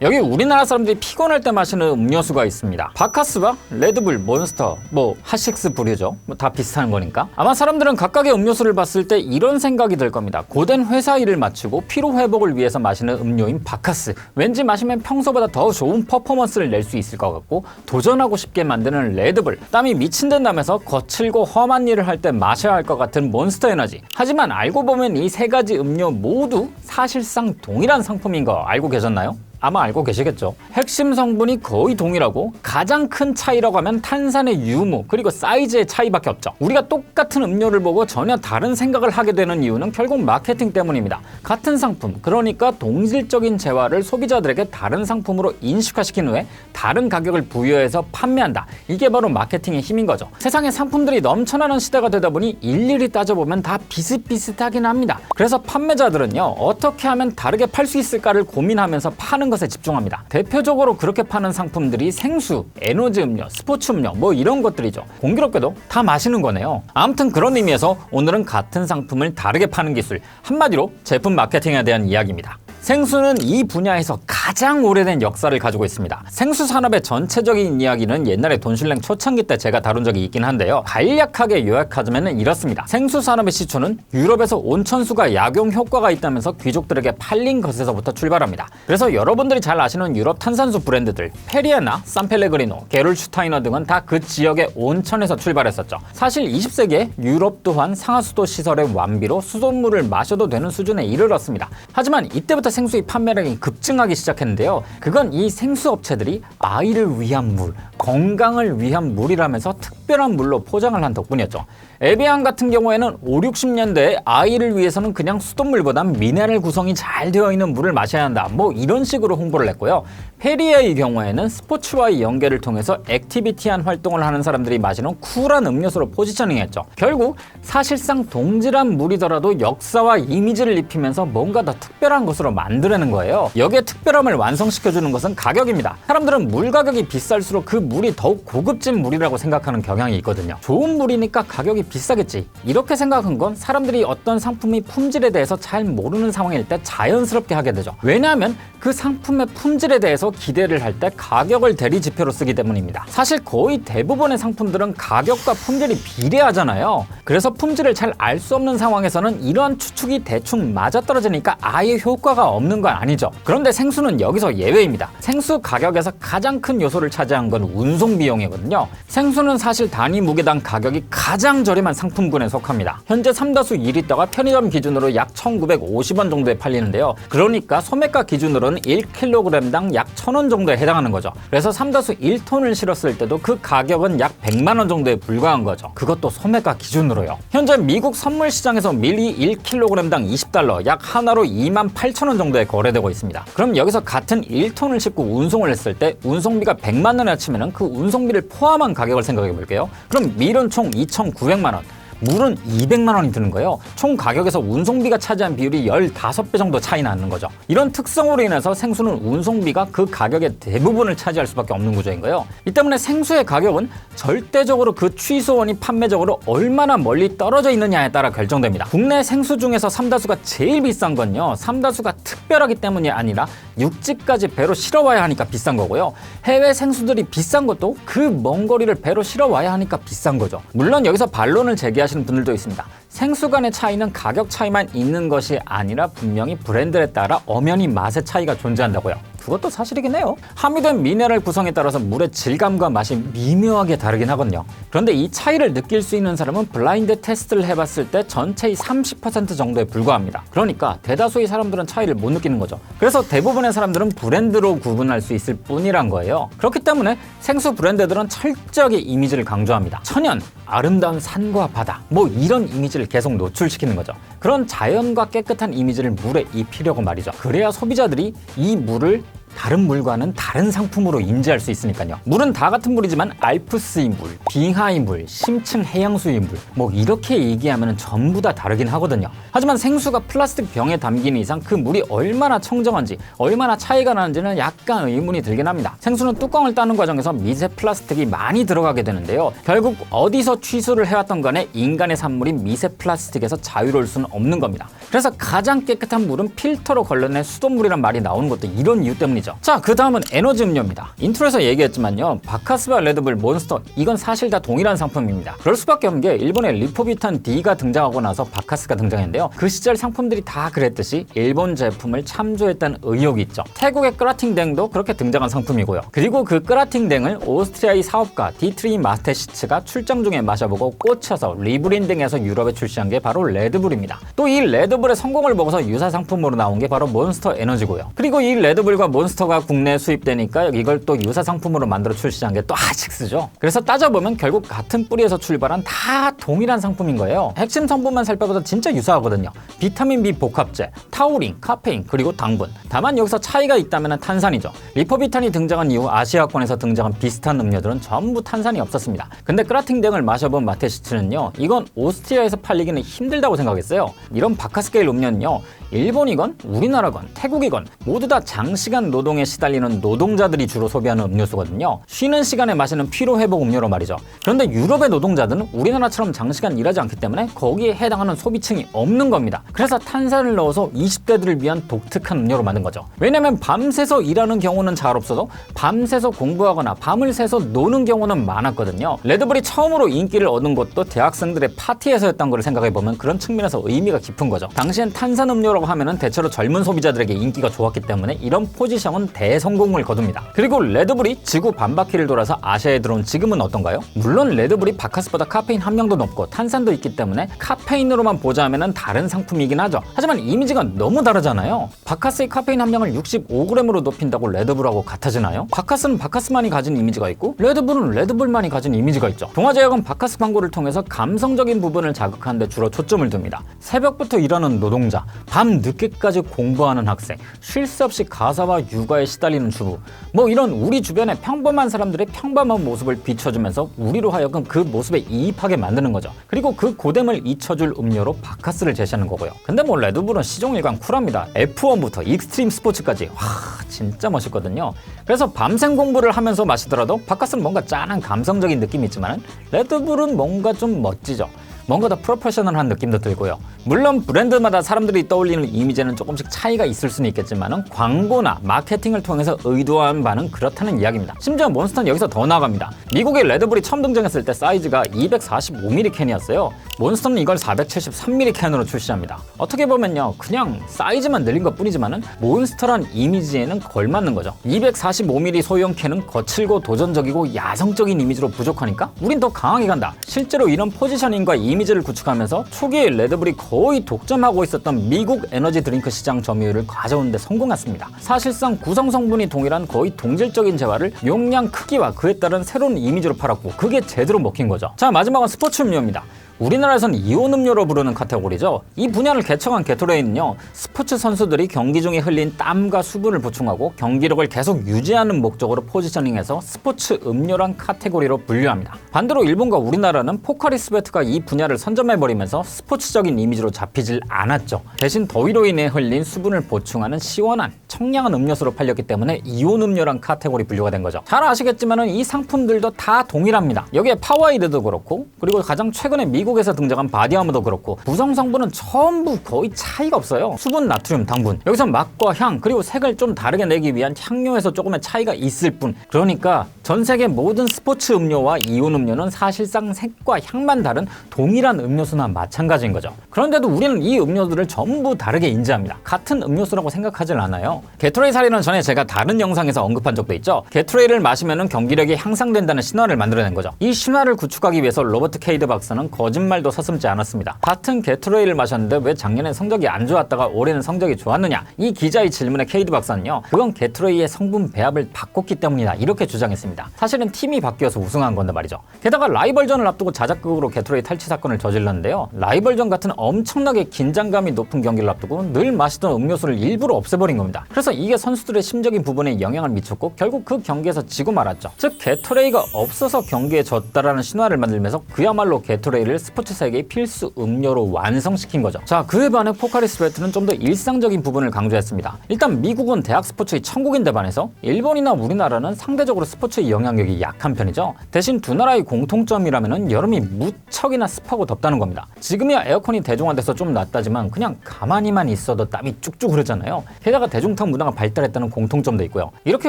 여기 우리나라 사람들이 피곤할 때 마시는 음료수가 있습니다. 바카스와 레드불, 몬스터, 핫식스 브류죠. 다 비슷한 거니까. 아마 사람들은 각각의 음료수를 봤을 때 이런 생각이 들 겁니다. 고된 회사 일을 마치고 피로 회복을 위해서 마시는 음료인 바카스. 왠지 마시면 평소보다 더 좋은 퍼포먼스를 낼 수 있을 것 같고 도전하고 싶게 만드는 레드불. 땀이 미친 듯 나면서 거칠고 험한 일을 할 때 마셔야 할 것 같은 몬스터 에너지. 하지만 알고 보면 이 세 가지 음료 모두 사실상 동일한 상품인 거 알고 계셨나요? 아마 알고 계시겠죠. 핵심 성분이 거의 동일하고 가장 큰 차이라고 하면 탄산의 유무 그리고 사이즈의 차이밖에 없죠. 우리가 똑같은 음료를 보고 전혀 다른 생각을 하게 되는 이유는 결국 마케팅 때문입니다. 같은 상품, 그러니까 동질적인 재화를 소비자들에게 다른 상품으로 인식화시킨 후에 다른 가격을 부여해서 판매한다. 이게 바로 마케팅의 힘인 거죠. 세상에 상품들이 넘쳐나는 시대가 되다 보니 일일이 따져보면 다 비슷비슷하긴 합니다. 그래서 판매자들은요, 어떻게 하면 다르게 팔 수 있을까를 고민하면서 파는 것에 집중합니다. 대표적으로 그렇게 파는 상품들이 생수, 에너지 음료, 스포츠 음료 이런 것들이죠. 공교롭게도 다 마시는 거네요. 아무튼 그런 의미에서 오늘은 같은 상품을 다르게 파는 기술, 한마디로 제품 마케팅에 대한 이야기입니다. 생수는 이 분야에서 가장 오래된 역사를 가지고 있습니다. 생수 산업의 전체적인 이야기는 옛날에 돈슐랭 초창기 때 제가 다룬 적이 있긴 한데요. 간략하게 요약하자면 이렇습니다. 생수 산업의 시초는 유럽에서 온천수가 약용 효과가 있다면서 귀족들에게 팔린 것에서부터 출발합니다. 그래서 여러분들이 잘 아시는 유럽 탄산수 브랜드들 페리에나, 산펠레그리노, 게롤슈타이너 등은 다 그 지역의 온천에서 출발했었죠. 사실 20세기에 유럽 또한 상하수도 시설의 완비로 수돗물을 마셔도 되는 수준에 이르렀습니다. 하지만 이때부터 생수의 판매량이 급증하기 시작했는데요. 그건 이 생수 업체들이 아이를 위한 물, 건강을 위한 물이라면서 특별한 물로 포장을 한 덕분이었죠. 에비앙 같은 경우에는 5, 60년대에 아이를 위해서는 그냥 수돗물보단 미네랄 구성이 잘 되어 있는 물을 마셔야 한다. 이런 식으로 홍보를 했고요. 페리에의 경우에는 스포츠와의 연계를 통해서 액티비티한 활동을 하는 사람들이 마시는 쿨한 음료수로 포지셔닝했죠. 결국 사실상 동질한 물이더라도 역사와 이미지를 입히면서 뭔가 더 특별한 것으로 만들어낸 거예요. 여기에 특별함을 완성시켜주는 것은 가격입니다. 사람들은 물 가격이 비쌀수록 그 물이 더욱 고급진 물이라고 생각하는 경향이 있거든요. 좋은 물이니까 가격이 비싸겠지. 이렇게 생각한 건 사람들이 어떤 상품의 품질에 대해서 잘 모르는 상황일 때 자연스럽게 하게 되죠. 왜냐하면 그 상품의 품질에 대해서 기대를 할 때 가격을 대리 지표로 쓰기 때문입니다. 사실 거의 대부분의 상품들은 가격과 품질이 비례하잖아요. 그래서 품질을 잘 알 수 없는 상황에서는 이러한 추측이 대충 맞아떨어지니까 아예 효과가 없는 건 아니죠. 그런데 생수는 여기서 예외입니다. 생수 가격에서 가장 큰 요소를 차지한 건 운송 비용이거든요. 생수는 사실 단위 무게당 가격이 가장 저렴한 상품군에 속합니다. 현재 삼다수 2리터가 편의점 기준으로 약 1,950원 정도에 팔리는데요. 그러니까 소매가 기준으로는 1kg당 약 1,000원 정도에 해당하는 거죠. 그래서 삼다수 1톤을 실었을 때도 그 가격은 약 100만 원 정도에 불과한 거죠. 그것도 소매가 기준으로요. 현재 미국 선물 시장에서 밀리 1kg당 $20, 약 하나로 28,000원 정도에 거래되고 있습니다. 그럼 여기서 같은 1톤을 싣고 운송을 했을 때 운송비가 100만 원이라 치면은 그 운송비를 포함한 가격을 생각해 볼게요. 그럼 밀은 총 2,900만 원. 물은 200만 원이 드는 거예요. 총 가격에서 운송비가 차지한 비율이 15배 정도 차이 나는 거죠. 이런 특성으로 인해서 생수는 운송비가 그 가격의 대부분을 차지할 수밖에 없는 구조인 거예요. 이 때문에 생수의 가격은 절대적으로 그 취소원이 판매적으로 얼마나 멀리 떨어져 있느냐에 따라 결정됩니다. 국내 생수 중에서 삼다수가 제일 비싼 건요, 삼다수가 특별하기 때문이 아니라 육지까지 배로 실어와야 하니까 비싼 거고요. 해외 생수들이 비싼 것도 그 먼 거리를 배로 실어와야 하니까 비싼 거죠. 물론 여기서 반론을 제기하시는 분들도 있습니다. 생수 간의 차이는 가격 차이만 있는 것이 아니라 분명히 브랜드에 따라 엄연히 맛의 차이가 존재한다고요. 그것도 사실이긴 해요. 함유된 미네랄 구성에 따라서 물의 질감과 맛이 미묘하게 다르긴 하거든요. 그런데 이 차이를 느낄 수 있는 사람은 블라인드 테스트를 해봤을 때 전체의 30% 정도에 불과합니다. 그러니까 대다수의 사람들은 차이를 못 느끼는 거죠. 그래서 대부분의 사람들은 브랜드로 구분할 수 있을 뿐이란 거예요. 그렇기 때문에 생수 브랜드들은 철저하게 이미지를 강조합니다. 천연, 아름다운 산과 바다, 이런 이미지를 계속 노출시키는 거죠. 그런 자연과 깨끗한 이미지를 물에 입히려고 말이죠. 그래야 소비자들이 이 물을 다른 물과는 다른 상품으로 인지할 수 있으니까요. 물은 다 같은 물이지만 알프스의 물, 빙하의 물, 심층 해양수의 물 이렇게 얘기하면 전부 다 다르긴 하거든요. 하지만 생수가 플라스틱 병에 담긴 이상 그 물이 얼마나 청정한지 얼마나 차이가 나는지는 약간 의문이 들긴 합니다. 생수는 뚜껑을 따는 과정에서 미세 플라스틱이 많이 들어가게 되는데요. 결국 어디서 취수를 해왔던 간에 인간의 산물인 미세 플라스틱에서 자유로울 수는 없는 겁니다. 그래서 가장 깨끗한 물은 필터로 걸러낸 수돗물이란 말이 나오는 것도 이런 이유 때문이죠. 거죠. 자, 그 다음은 에너지 음료입니다. 인트로에서 얘기했지만요, 바카스와 레드불, 몬스터 이건 사실 다 동일한 상품입니다. 그럴 수밖에 없는 게 일본에 리포비탄 D가 등장하고 나서 바카스가 등장했는데요, 그 시절 상품들이 다 그랬듯이 일본 제품을 참조했다는 의혹이 있죠. 태국의 끄라팅댕도 그렇게 등장한 상품이고요. 그리고 그 끄라팅댕을 오스트리아의 사업가 디트리 마스테시츠가 출장 중에 마셔보고 꽂혀서 리브랜딩해서 유럽에 출시한 게 바로 레드불입니다. 또 이 레드불의 성공을 보고서 유사 상품으로 나온 게 바로 몬스터 에너지고요. 그리고 이 레드불과 몬스터가 국내에 수입되니까 이걸 또 유사 상품으로 만들어 출시한 게 또 하식스죠. 그래서 따져보면 결국 같은 뿌리에서 출발한 다 동일한 상품인 거예요. 핵심 성분만 살펴봐도 진짜 유사하거든요. 비타민 B 복합제, 타우린, 카페인, 그리고 당분. 다만 여기서 차이가 있다면 탄산이죠. 리포비탄이 등장한 이후 아시아권에서 등장한 비슷한 음료들은 전부 탄산이 없었습니다. 근데 끄라팅댕을 마셔본 마테시츠는요, 이건 오스트리아에서 팔리기는 힘들다고 생각했어요. 이런 바카스케일 음료는요, 일본이건 우리나라건 태국이건 모두 다 장시간 노동에 시달리는 노동자들이 주로 소비하는 음료수거든요. 쉬는 시간에 마시는 피로회복 음료로 말이죠. 그런데 유럽의 노동자들은 우리나라처럼 장시간 일하지 않기 때문에 거기에 해당하는 소비층이 없는 겁니다. 그래서 탄산을 넣어서 20대들을 위한 독특한 음료로 만든 거죠. 왜냐면 밤새서 일하는 경우는 잘 없어도 밤새서 공부하거나 밤을 새서 노는 경우는 많았거든요. 레드불이 처음으로 인기를 얻은 것도 대학생들의 파티에서였던 걸 생각해보면 그런 측면에서 의미가 깊은 거죠. 당시엔 탄산 음료라고 하면은 대체로 젊은 소비자들에게 인기가 좋았기 때문에 이런 포지션은 대성공을 거둡니다. 그리고 레드불이 지구 반바퀴를 돌아서 아시아에 들어온 지금은 어떤가요? 물론 레드불이 바카스보다 카페인 함량도 높고 탄산도 있기 때문에 카페인으로만 보자면은 다른 상품이긴 하죠. 하지만 이미지가 너무 다르잖아요. 바카스의 카페인 함량을 65g으로 높인다고 레드불하고 같아지나요? 바카스는 바카스만이 가진 이미지가 있고 레드불은 레드불만이 가진 이미지가 있죠. 동아제약은 바카스 광고를 통해서 감성적인 부분을 자극하는 데 주로 초점을 둡니다. 새벽부터 일하는 노동자, 밤 늦게까지 공부하는 학생, 쉴 새 없이 가사와 육아에 시달리는 주부, 뭐 이런 우리 주변의 평범한 사람들의 평범한 모습을 비춰주면서 우리로 하여금 그 모습에 이입하게 만드는 거죠. 그리고 그 고됨을 잊혀줄 음료로 바카스를 제시하는 거고요. 근데 뭐 레드불은 시종일관 쿨합니다. F1부터 익스트림 스포츠까지 와 진짜 멋있거든요. 그래서 밤샘 공부를 하면서 마시더라도 바카스는 뭔가 짠한 감성적인 느낌이 있지만 레드불은 뭔가 좀 멋지죠. 뭔가 더 프로페셔널한 느낌도 들고요. 물론 브랜드마다 사람들이 떠올리는 이미지는 조금씩 차이가 있을 수는 있겠지만 광고나 마케팅을 통해서 의도한 바는 그렇다는 이야기입니다. 심지어 몬스터는 여기서 더 나아갑니다. 미국의 레드불이 처음 등장했을 때 사이즈가 245ml 캔이었어요. 몬스터는 이걸 473ml 캔으로 출시합니다. 어떻게 보면요, 그냥 사이즈만 늘린 것 뿐이지만 몬스터란 이미지에는 걸맞는 거죠. 245ml 소형 캔은 거칠고 도전적이고 야성적인 이미지로 부족하니까 우린 더 강하게 간다. 실제로 이런 포지셔닝과 이미지를 구축하면서 초기에 레드불이 거의 독점하고 있었던 미국 에너지 드링크 시장 점유율을 가져오는 데 성공했습니다. 사실상 구성 성분이 동일한 거의 동질적인 재화를 용량 크기와 그에 따른 새로운 이미지로 팔았고 그게 제대로 먹힌 거죠. 자, 마지막은 스포츠 음료입니다. 우리나라에서는 이온 음료로 부르는 카테고리죠. 이 분야를 개척한 게토레이는요, 스포츠 선수들이 경기 중에 흘린 땀과 수분을 보충하고 경기력을 계속 유지하는 목적으로 포지셔닝해서 스포츠 음료란 카테고리로 분류합니다. 반대로 일본과 우리나라는 포카리 스웨트가 이 분야를 선점해버리면서 스포츠적인 이미지로 잡히질 않았죠. 대신 더위로 인해 흘린 수분을 보충하는 시원한 청량한 음료수로 팔렸기 때문에 이온 음료란 카테고리 분류가 된 거죠. 잘 아시겠지만 이 상품들도 다 동일합니다. 여기에 파워에이드도 그렇고 그리고 가장 최근에 미국에서 등장한 바디아머도 그렇고 구성 성분은 전부 거의 차이가 없어요. 수분, 나트륨, 당분. 여기서 맛과 향 그리고 색을 좀 다르게 내기 위한 향료에서 조금의 차이가 있을 뿐. 그러니까 전 세계 모든 스포츠 음료와 이온 음료는 사실상 색과 향만 다른 동일한 음료수나 마찬가지인 거죠. 그런데도 우리는 이 음료들을 전부 다르게 인지합니다. 같은 음료수라고 생각하질 않아요. 게토레이 사례는 전에 제가 다른 영상에서 언급한 적도 있죠. 게토레이를 마시면 경기력이 향상된다는 신화를 만들어낸 거죠. 이 신화를 구축하기 위해서 로버트 케이드 박사는 거짓말도 서슴지 않았습니다. 같은 게토레이를 마셨는데 왜 작년엔 성적이 안 좋았다가 올해는 성적이 좋았느냐? 이 기자의 질문에 케이드 박사는요, 그건 게토레이의 성분 배합을 바꿨기 때문이다, 이렇게 주장했습니다. 사실은 팀이 바뀌어서 우승한 건데 말이죠. 게다가 라이벌전을 앞두고 자작극으로 게토레이 탈취 사건을 저질렀는데요, 라이벌전 같은 엄청나게 긴장감이 높은 경기를 앞두고 늘 마시던 음료수를 일부러 없애버린 겁니다. 그래서 이게 선수들의 심적인 부분에 영향을 미쳤고 결국 그 경기에서 지고 말았죠. 즉 게토레이가 없어서 경기에 졌다라는 신화를 만들면서 그야말로 게토레이를 스포츠 세계의 필수 음료로 완성시킨 거죠. 자, 그에 반해 포카리 스웨트는 좀 더 일상적인 부분을 강조했습니다. 일단 미국은 대학 스포츠의 천국인데 반해서 일본이나 우리나라는 상대적으로 스포츠의 영향력이 약한 편이죠. 대신 두 나라의 공통점이라면 여름이 무척이나 습하고 덥다는 겁니다. 지금이야 에어컨이 대중화돼서 좀 낫다지만 그냥 가만히만 있어도 땀이 쭉쭉 흐르잖아요. 게다가 대중 대중탕 문화가 발달했다는 공통점도 있고요. 이렇게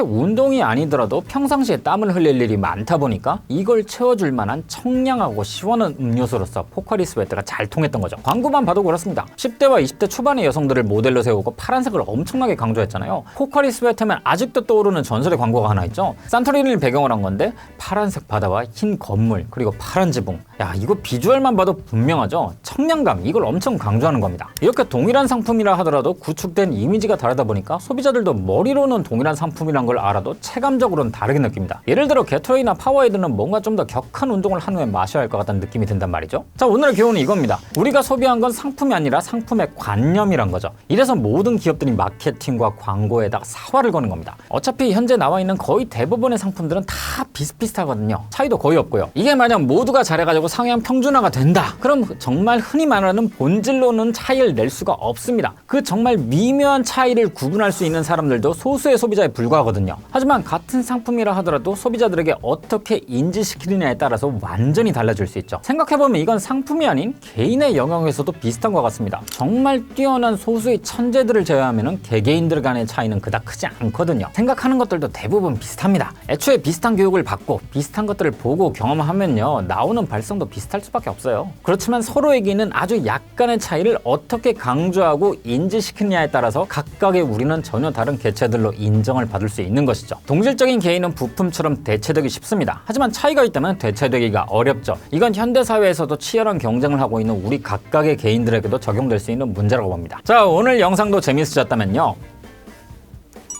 운동이 아니더라도 평상시에 땀을 흘릴 일이 많다 보니까 이걸 채워줄 만한 청량하고 시원한 음료수로서 포카리 스웨트가 잘 통했던 거죠. 광고만 봐도 그렇습니다. 10대와 20대 초반의 여성들을 모델로 세우고 파란색을 엄청나게 강조했잖아요. 포카리 스웨트면 아직도 떠오르는 전설의 광고가 하나 있죠. 산토리니를 배경으로 한 건데 파란색 바다와 흰 건물 그리고 파란 지붕. 야, 이거 비주얼만 봐도 분명하죠. 청량감, 이걸 엄청 강조하는 겁니다. 이렇게 동일한 상품이라 하더라도 구축된 이미지가 다르다 보니까 소비자들도 머리로는 동일한 상품이란 걸 알아도 체감적으로는 다르게 느낍니다. 예를 들어 게토레이나 파워에이드는 뭔가 좀 더 격한 운동을 한 후에 마셔야 할 것 같다는 느낌이 든단 말이죠. 자, 오늘의 교훈은 이겁니다. 우리가 소비한 건 상품이 아니라 상품의 관념이란 거죠. 이래서 모든 기업들이 마케팅과 광고에다가 사활을 거는 겁니다. 어차피 현재 나와 있는 거의 대부분의 상품들은 다 비슷비슷하거든요. 차이도 거의 없고요. 이게 만약 모두가 잘해가지고 상향 평준화가 된다, 그럼 정말 흔히 말하는 본질로는 차이를 낼 수가 없습니다. 그 정말 미묘한 차이를 구분할 수 있는 사람들도 소수의 소비자에 불과하거든요. 하지만 같은 상품이라 하더라도 소비자들에게 어떻게 인지시키느냐에 따라서 완전히 달라질 수 있죠. 생각해보면 이건 상품이 아닌 개인의 영역에서도 비슷한 것 같습니다. 정말 뛰어난 소수의 천재들을 제외하면 개개인들 간의 차이는 그닥 크지 않거든요. 생각하는 것들도 대부분 비슷합니다. 애초에 비슷한 교육을 받고 비슷한 것들을 보고 경험하면요, 나오는 발성도 비슷할 수밖에 없어요. 그렇지만 서로에게는 아주 약간의 차이를 어떻게 강조하고 인지시키느냐에 따라서 각각의 우리는 전혀 다른 개체들로 인정을 받을 수 있는 것이죠. 동질적인 개인은 부품처럼 대체되기 쉽습니다. 하지만 차이가 있다면 대체되기가 어렵죠. 이건 현대사회에서도 치열한 경쟁을 하고 있는 우리 각각의 개인들에게도 적용될 수 있는 문제라고 봅니다. 자, 오늘 영상도 재밌으셨다면요,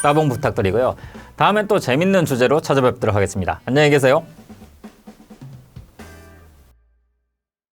따봉 부탁드리고요. 다음엔 또 재밌는 주제로 찾아뵙도록 하겠습니다. 안녕히 계세요.